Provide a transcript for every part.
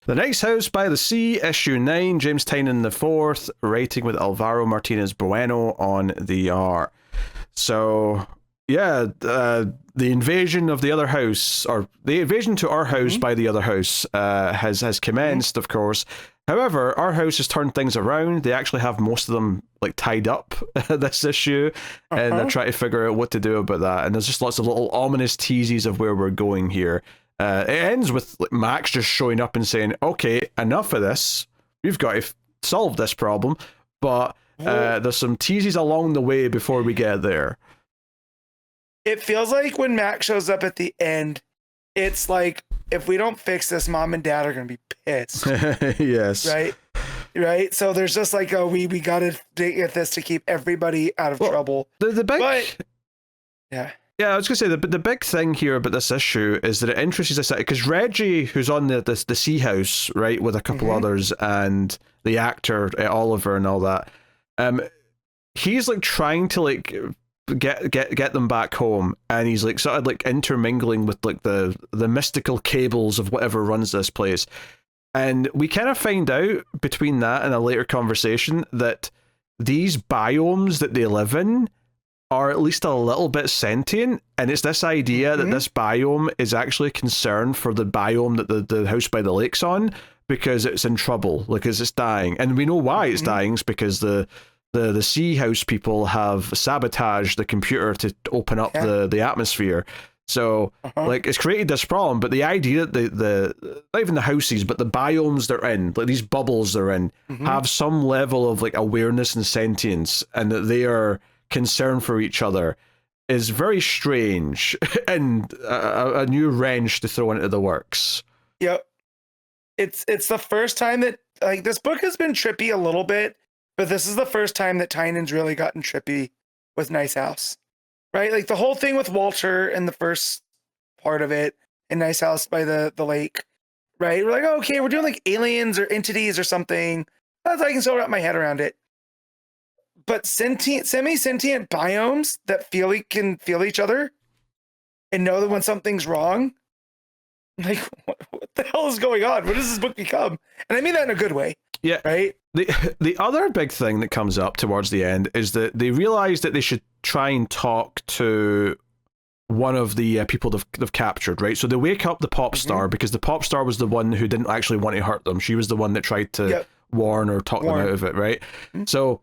The Nice House by the Sea, issue 9, James Tynion IV, writing with Álvaro Martínez Bueno on the R. So, yeah, the invasion of the other house, or the invasion to our house by the other house, has commenced, of course. However, our house has turned things around. They actually have most of them like tied up this issue, and they're trying to figure out what to do about that. And there's just lots of little ominous teases of where we're going here. It ends with like, Max just showing up and saying, okay, enough of this. We've got to solve this problem. But there's some teases along the way before we get there. It feels like when Max shows up at the end, it's like, if we don't fix this, Mom and Dad are going to be pissed. Yes. Right? So there's just like, we got to get this to keep everybody out of trouble. The big... But, yeah. Yeah, I was going to say, the big thing here about this issue is that it introduces us, because Reggie, who's on the Sea House, right, with a couple others, and the actor, Oliver, and all that, he's, like, trying to, like, get them back home, and he's, like, sort of, like, intermingling with, like, the mystical cables of whatever runs this place. And we kind of find out, between that and a later conversation, that these biomes that they live in are at least a little bit sentient, and it's this idea that this biome is actually concerned for the biome that the house by the lake's on, because it's in trouble, because it's dying. And we know why it's dying, is because the Sea House people have sabotaged the computer to open up the atmosphere. So, like, it's created this problem, but the idea that the not even the houses, but the biomes they're in, like these bubbles they're in, have some level of, like, awareness and sentience, and that they are concern for each other, is very strange and a new wrench to throw into the works. Yep. It's the first time that, like, this book has been trippy a little bit, but this is the first time that Tynion's really gotten trippy with Nice House, right? Like the whole thing with Walter in the first part of it in Nice House by the lake, right? We're like, oh, okay, we're doing like aliens or entities or something. I can still wrap my head around it. But semi-sentient biomes that can feel each other and know that when something's wrong, like, what the hell is going on? What does this book become? And I mean that in a good way. Yeah. Right? The other big thing that comes up towards the end is that they realize that they should try and talk to one of the people they've captured, right? So they wake up the pop star, because the pop star was the one who didn't actually want to hurt them. She was the one that tried to warn or talk them out of it, right? So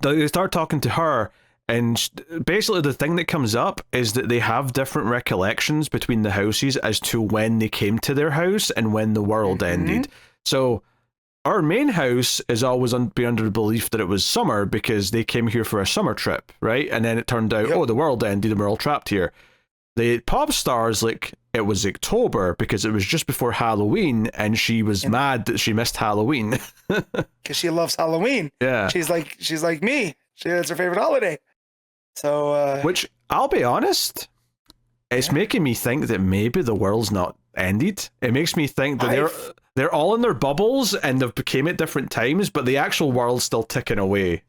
they start talking to her, and basically the thing that comes up is that they have different recollections between the houses as to when they came to their house and when the world ended. So our main house is always be under the belief that it was summer because they came here for a summer trip, right? And then it turned out, oh, the world ended and we're all trapped here. The pop star's like, it was October because it was just before Halloween, and she was mad that she missed Halloween. Because she loves Halloween. Yeah. She's like me. It's her favorite holiday. So which, I'll be honest, it's making me think that maybe the world's not ended. It makes me think that they're all in their bubbles and they've became at different times, but the actual world's still ticking away.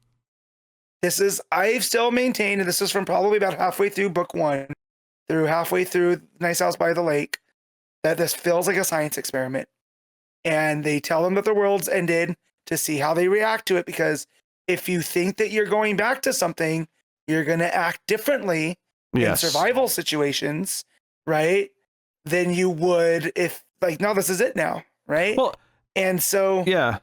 I've still maintained, and this is from probably about halfway through book 1 through halfway through Nice House by the Lake, that this feels like a science experiment. And they tell them that the world's ended to see how they react to it, because if you think that you're going back to something, you're going to act differently in survival situations, right? Than you would if, like, no, this is it now, right? Well, and so... Yeah.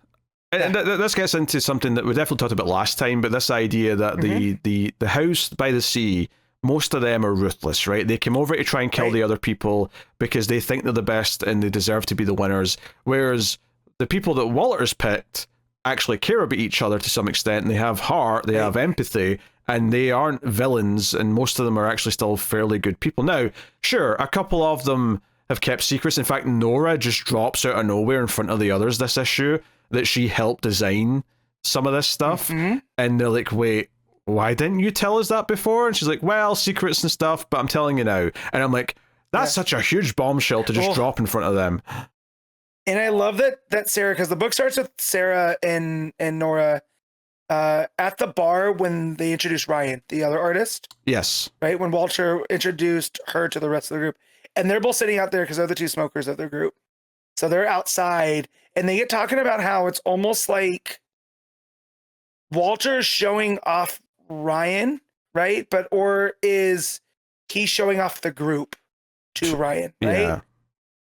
And this gets into something that we definitely talked about last time, but this idea that the house by the sea, most of them are ruthless, right? They come over to try and kill the other people because they think they're the best and they deserve to be the winners. Whereas the people that Walter's picked actually care about each other to some extent, and they have heart, they have empathy, and they aren't villains, and most of them are actually still fairly good people. Now, sure, a couple of them have kept secrets. In fact, Nora just drops out of nowhere in front of the others this issue that she helped design some of this stuff. And they're like, wait, why didn't you tell us that before? And she's like, well, secrets and stuff, but I'm telling you now. And I'm like, that's such a huge bombshell to just drop in front of them. And I love that Sarah, because the book starts with Sarah and Nora at the bar when they introduced Ryan, the other artist. Yes. Right? When Walter introduced her to the rest of the group. And they're both sitting out there because they're the two smokers of their group. So they're outside and they get talking about how it's almost like Walter's showing off Ryan, right? Or is he showing off the group to Ryan, right? Yeah.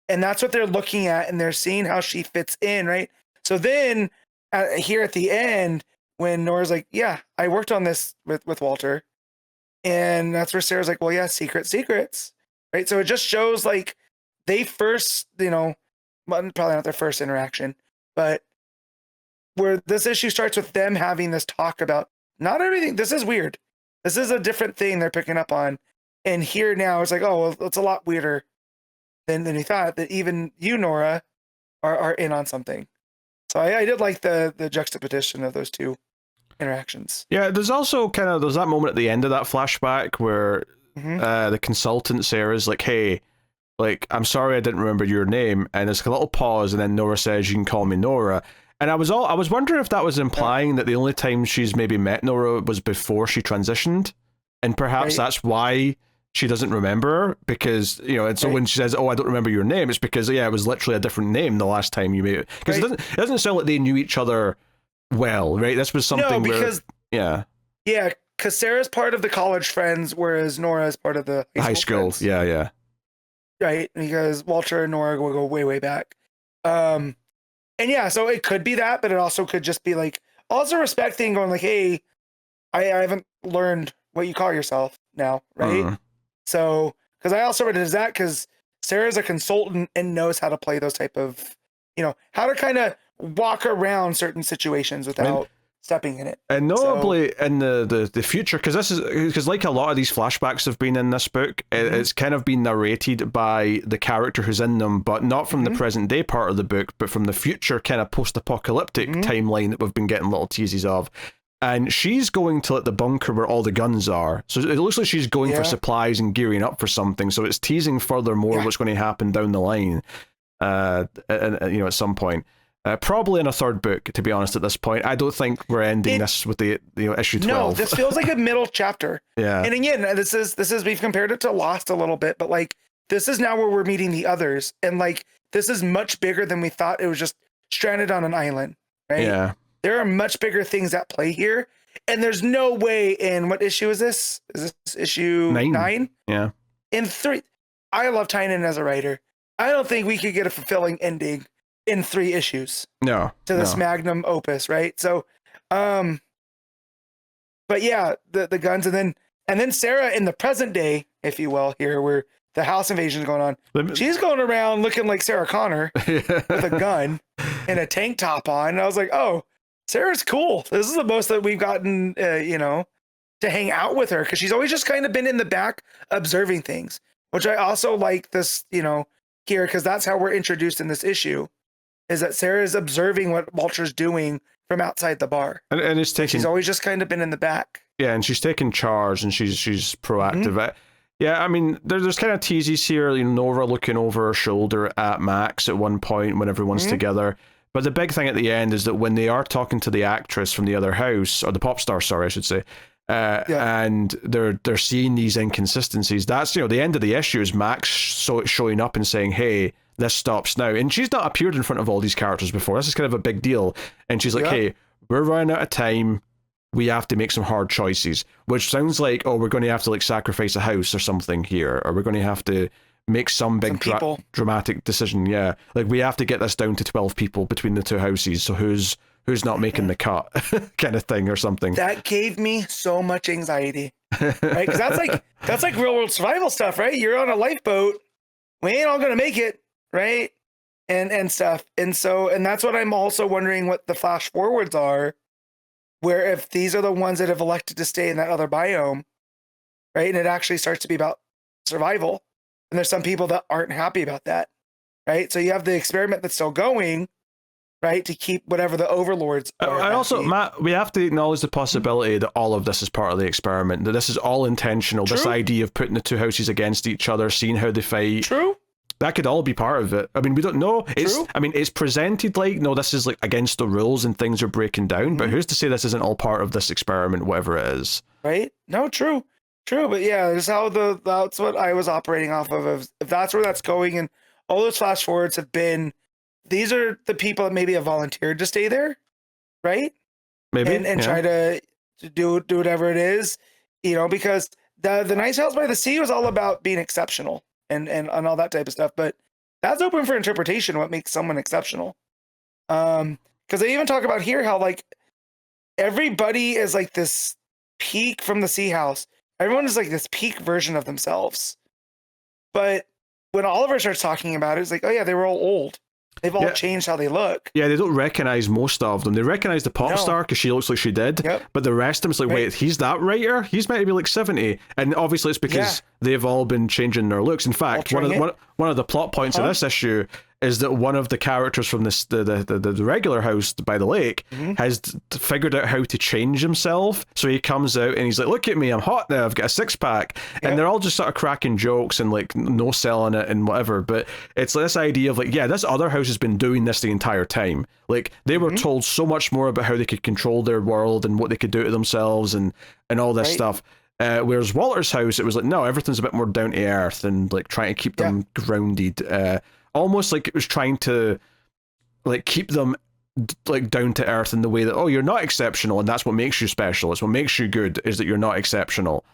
And that's what they're looking at, and they're seeing how she fits in, right? So then here at the end, when Nora's like, yeah, I worked on this with Walter. And that's where Sarah's like, well, yeah, secrets, right? So it just shows like they first, well, probably not their first interaction, but where this issue starts with them having this talk about not everything. This is weird. This is a different thing they're picking up on. And here now it's like, oh, well, it's a lot weirder than you thought, that even you, Nora, are in on something. So I did like the juxtaposition of those two interactions. Yeah, there's also there's that moment at the end of that flashback where the consultant Sarah's like, hey, like, I'm sorry I didn't remember your name, and there's a little pause, and then Nora says, you can call me Nora. And I was wondering if that was implying that the only time she's maybe met Nora was before she transitioned, and perhaps that's why she doesn't remember her, because, and so when she says, oh, I don't remember your name, it's because, it was literally a different name the last time you made it. Because it doesn't sound like they knew each other well, right? This was something because Sarah's part of the college friends, whereas Nora is part of the high school. Yeah. Right, because Walter and Nora will go way, way back. And yeah, so it could be that, but it also could just be like, also respecting, going like, hey, I haven't learned what you call yourself now, right? So, because I also read it as that, because Sarah's a consultant and knows how to play those type of, how to kind of walk around certain situations without stepping in it. And notably in the future, because like a lot of these flashbacks have been in this book, it's kind of been narrated by the character who's in them, but not from the present day part of the book, but from the future kind of post-apocalyptic timeline that we've been getting little teases of. And she's going to the bunker where all the guns are. So it looks like she's going for supplies and gearing up for something. So it's teasing furthermore what's going to happen down the line, and at some point. Probably in a third book, to be honest, at this point. I don't think we're ending this with the issue 12. No, this feels like a middle chapter. Yeah. And again, this is we've compared it to Lost a little bit, but like this is now where we're meeting the others. And like this is much bigger than we thought. It was just stranded on an island, right? Yeah. There are much bigger things at play here. And there's no way in what issue is this? Is this issue 9? Yeah. In 3. I love Tynion as a writer. I don't think we could get a fulfilling ending in 3 issues to this magnum opus, right? So but yeah, the guns, and then Sarah in the present day, if you will, here where the house invasion is going on, she's going around looking like Sarah Connor with a gun and a tank top on, and I was like, oh, Sarah's cool. This is the most that we've gotten to hang out with her, because she's always just kind of been in the back observing things, which I also like this here, because that's how we're introduced in this issue, is that Sarah's observing what Walter's doing from outside the bar. And it's taking, she's always just kind of been in the back. Yeah, and she's taking charge, and she's proactive. Yeah, I mean, there's kind of teases here, Nora looking over her shoulder at Max at one point when everyone's together. But the big thing at the end is that when they are talking to the actress from the other house, or the pop star, sorry, I should say, and they're seeing these inconsistencies, that's, the end of the issue is Max showing up and saying, hey, this stops now. And she's not appeared in front of all these characters before. This is kind of a big deal. And she's like, hey, we're running out of time. We have to make some hard choices, which sounds like, oh, we're going to have to sacrifice a house or something here, or we're going to have to make some big dramatic decision. Yeah, like we have to get this down to 12 people between the two houses. So who's not making the cut, kind of thing, or something. That gave me so much anxiety, right? Because that's like real world survival stuff, right? You're on a lifeboat, we ain't all gonna make it, right? And stuff, and that's what I'm also wondering what the flash forwards are, where if these are the ones that have elected to stay in that other biome, right? And it actually starts to be about survival. And there's some people that aren't happy about that, right? So you have the experiment that's still going, right, to keep whatever the overlords are. I also, Matt, we have to acknowledge the possibility that all of this is part of the experiment, that this is all intentional. True. This idea of putting the two houses against each other, seeing how they fight. True. That could all be part of it. I mean, we don't know. It's presented like, no, this is against the rules and things are breaking down, but who's to say this isn't all part of this experiment, whatever it is? Right? No, true. True, but yeah, that's how that's what I was operating off of. If that's where that's going, and all those flash forwards have been these are the people that maybe have volunteered to stay there, right? Maybe. And try to do whatever it is, because the nice house by the sea was all about being exceptional and all that type of stuff. But that's open for interpretation, what makes someone exceptional. Because they even talk about here how like everybody is like this peak from the sea house. Everyone is like this peak version of themselves. But when Oliver starts talking about it, it's like, oh yeah, they were all old. They've all changed how they look. Yeah, they don't recognize most of them. They recognize the pop star because she looks like she did. Yep. But the rest of them is like, wait, he's that writer? He's meant to be like 70. And obviously it's because they've all been changing their looks. In fact, one of the plot points of this issue is that one of the characters from the regular house by the lake has figured out how to change himself. So he comes out and he's like, look at me, I'm hot now, I've got a six-pack. And they're all just sort of cracking jokes and like no selling it and whatever. But it's this idea of like, yeah, this other house has been doing this the entire time. Like they were told so much more about how they could control their world and what they could do to themselves and all this stuff. Whereas Walter's house, it was like, no, everything's a bit more down to earth and like trying to keep them grounded. Almost like it was trying to like keep them like down to earth in the way that, oh, you're not exceptional and that's what makes you special. It's what makes you good is that you're not exceptional.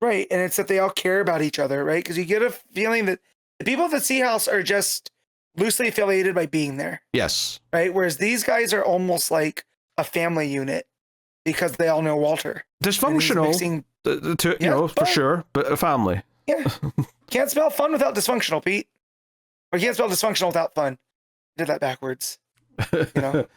Right. And it's that they all care about each other, right? Because you get a feeling that the people at the Sea House are just loosely affiliated by being there. Yes. Right. Whereas these guys are almost like a family unit because they all know Walter. Dysfunctional, for sure, but a family. Yeah. Can't spell fun without dysfunctional, Pete. Or you can't spell dysfunctional without fun. Did that backwards. But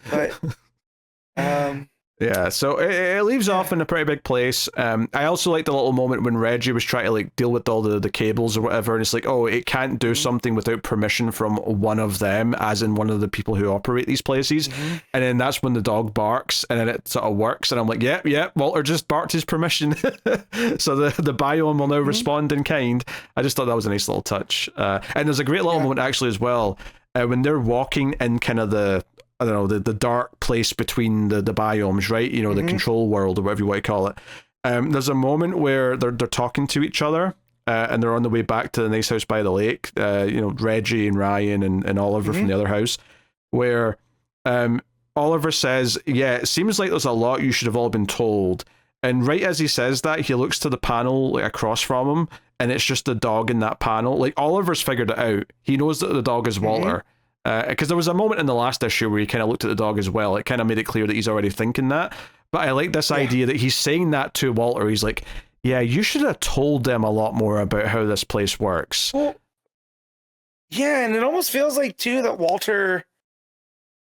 yeah, so it leaves off in a pretty big place. I also like the little moment when Reggie was trying to like deal with all the cables or whatever, and it's like, oh, it can't do something without permission from one of them, as in one of the people who operate these places. And then that's when the dog barks, and then it sort of works, and I'm like, yeah, Walter just barked his permission. So the biome will now respond in kind. I just thought that was a nice little touch. And there's a great little moment actually as well, when they're walking in kind of the dark place between the biomes, right? The control world or whatever you want to call it. There's a moment where they're talking to each other and they're on the way back to the nice house by the lake. Reggie and Ryan and Oliver from the other house, where Oliver says, yeah, it seems like there's a lot you should have all been told. And right as he says that, he looks to the panel like across from him, and it's just the dog in that panel. Like Oliver's figured it out. He knows that the dog is Walter. Because there was a moment in the last issue where he kind of looked at the dog as well. It kind of made it clear that he's already thinking that. But I like this idea that he's saying that to Walter. He's like, yeah, you should have told them a lot more about how this place works. Well, yeah, and it almost feels like, too, that Walter...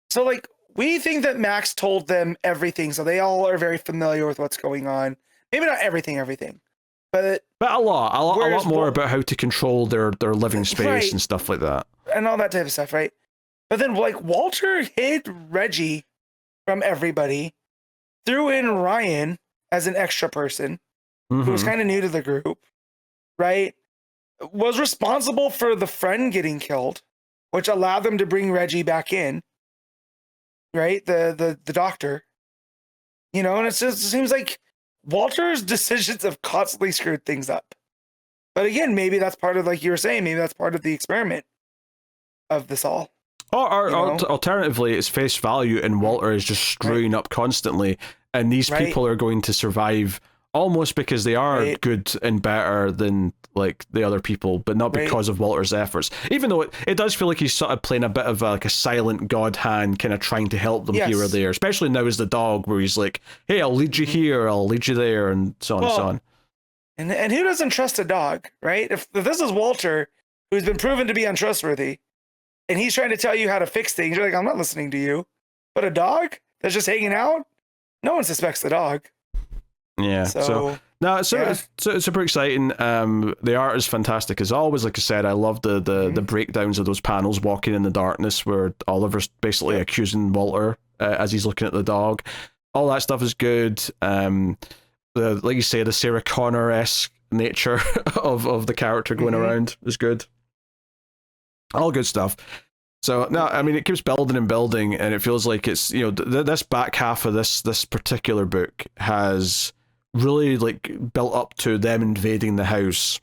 So, like, we think that Max told them everything, so they all are very familiar with what's going on. Maybe not everything, but a lot more about how to control their living space and stuff like that. And all that type of stuff, right? But then, like, Walter hid Reggie from everybody, threw in Ryan as an extra person who was kind of new to the group, right? Was responsible for the friend getting killed, which allowed them to bring Reggie back in, right? The doctor, and it seems like Walter's decisions have constantly screwed things up. But again, maybe that's part of, like you were saying, maybe that's part of the experiment of this all. Or alternatively, it's face value, and Walter is just screwing up constantly, and these people are going to survive almost because they are good and better than like the other people, but not because of Walter's efforts. Even though it does feel like he's sort of playing a bit of like a silent god hand, kind of trying to help them here or there, especially now as the dog, where he's like, hey, I'll lead you here, I'll lead you there, and so on and so on. And who doesn't trust a dog, right? If this is Walter, who's been proven to be untrustworthy, and he's trying to tell you how to fix things, you're like, I'm not listening to you. But a dog that's just hanging out, no one suspects the dog. Yeah. So it's super exciting. The art is fantastic as always. Like I said, I love the breakdowns of those panels walking in the darkness where Oliver's basically accusing Walter as he's looking at the dog. All that stuff is good. Like you say, the Sarah Connor-esque nature of the character going around is good. All good stuff. So no, I mean, it keeps building and building, and it feels like it's this back half of this particular book has really like built up to them invading the house,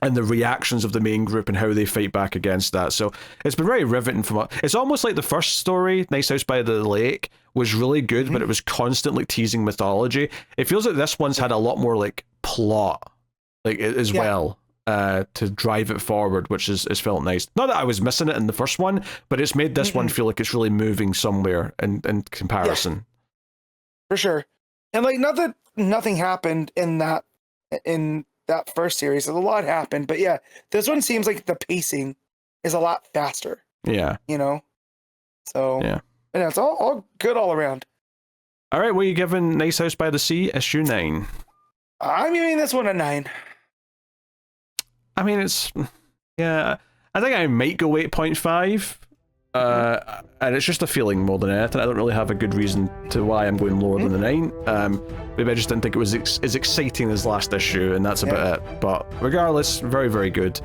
and the reactions of the main group and how they fight back against that. So it's been very riveting it's almost like the first story, Nice House by the Lake, was really good, but it was constantly teasing mythology. It feels like this one's had a lot more like plot, like as well, to drive it forward, which is felt nice. Not that I was missing it in the first one, but it's made this one feel like it's really moving somewhere in comparison. Yeah, for sure. And like, not that nothing happened in that first series. A lot happened, but yeah, this one seems like the pacing is a lot faster. Yeah. You know? So, yeah, it's all good all around. All right, what are you giving Nice House by the Sea, issue 9? I'm giving this one a 9. I mean, it's... Yeah, I think I might go 8.5. And it's just a feeling more than anything. I don't really have a good reason to why I'm going lower than the 9. Maybe I just didn't think it was as exciting as last issue, and that's about it. But regardless, very, very good.